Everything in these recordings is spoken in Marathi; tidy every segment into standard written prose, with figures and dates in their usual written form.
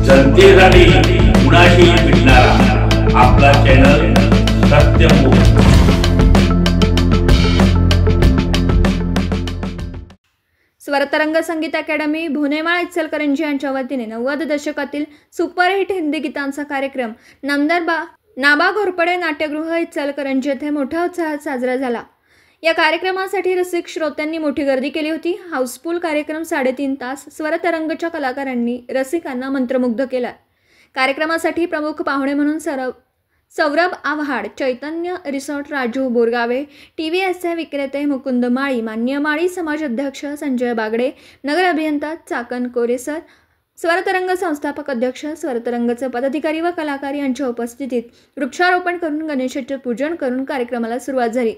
जनतेसाठी कुणाशी भेटणारा आपला चॅनल सत्यमुख। स्वरतरंग संगीत अकादमी भुनेमाळ इचलकरंजी यांच्या वतीने 90 दशकातील सुपरहिट हिंदी गीतांचा कार्यक्रम नाबा घोरपडे नाट्यगृह इचलकरंजी येथे मोठ्या उत्साहात साजरा झाला। या कार्यक्रमासाठी रसिक श्रोत्यांनी मोठी गर्दी केली होती। हाऊसफुल कार्यक्रम 3.5 तास स्वरतरंगच्या कलाकारांनी रसिकांना मंत्रमुग्ध केला। कार्यक्रमासाठी प्रमुख पाहुणे म्हणून सौरभ आव्हाड, चैतन्य रिसॉर्ट राजू बोरगावे, TVSA विक्रेते मुकुंद माळी, मान्य माळी समाज अध्यक्ष संजय बागडे, नगर अभियंता चाकण कोरेसर, स्वरतरंग संस्थापक अध्यक्ष, स्वरतरंगचे पदाधिकारी व कलाकार यांच्या उपस्थितीत वृक्षारोपण करून गणेशाचे पूजन करून कार्यक्रमाला सुरुवात झाली।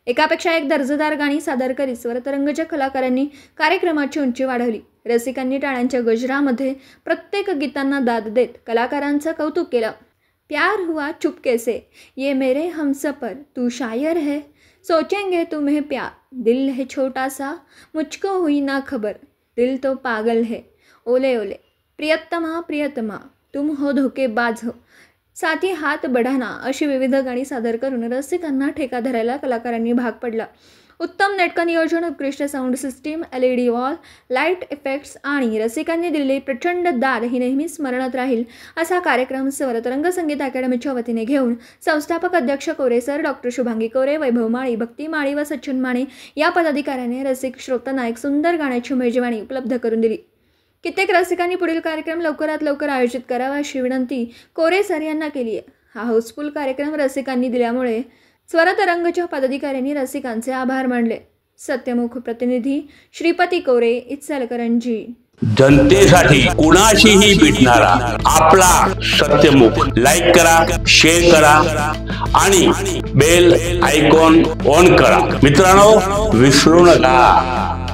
एकापेक्षा एक दर्जेदार गाणी सादर करीत स्वरतरंगच्या कलाकारांनी कार्यक्रमाची उंची वाढवली। रसिकांनी टाळ्यांच्या गजरामध्ये प्रत्येक गीतांना दाद देत कलाकारांचं कौतुक केलं। प्यार हुआ चुपके से, ये मेरे हमसफर, तू शायर है, सोचेंगे तुम्हें प्यार, दिल है छोटा सा, मुझको हुई ना खबर, दिल तो पागल है, ओले ओले, प्रियतमा प्रियतमा, तुम हो धोकेबाज हो, साथी हात बढ़ाना अशी विविध गाणी सादर करून रसिकांना ठेका धरायला कलाकारांनी भाग पडला। उत्तम नाटक नियोजन, उत्कृष्ट sound system, LED wall, light effects आणि रसिकांनी दिलेली प्रचंड दाद ही नेहमी स्मरणात राहील असा कार्यक्रम स्वरतरंग संगीत अकादमीच्या वतीने घेऊन संस्थापक अध्यक्ष कोरेसर, डॉक्टर शुभांगी कोरे, वैभव माळी, भक्ती माळी व सचिन माने या पदाधिकाऱ्याने रसिक श्रोतांना एक सुंदर गाण्याची मेजवानी उपलब्ध करून दिली। कित्येक रसिकांनी पुढील कार्यक्रम लवकरात लवकर आयोजित करावा अशी विनंती कोरेसर यांना केली आहे। हा हाऊसफुल कार्यक्रम रसिकांनी दिल्यामुळे स्वरतरंगच्या पदाधिकाऱ्यांनी रसिकांचे आभार मानले। सत्यमुख प्रतिनिधी श्रीपती कोरे, इचलकरंजी। जनतेसाठी कुणाशीही भेटणारा आपला सत्यमुख। लाईक करा, शेअर करा आणि बेल आयकॉन ऑन करा। मित्रांनो, विसरू नका।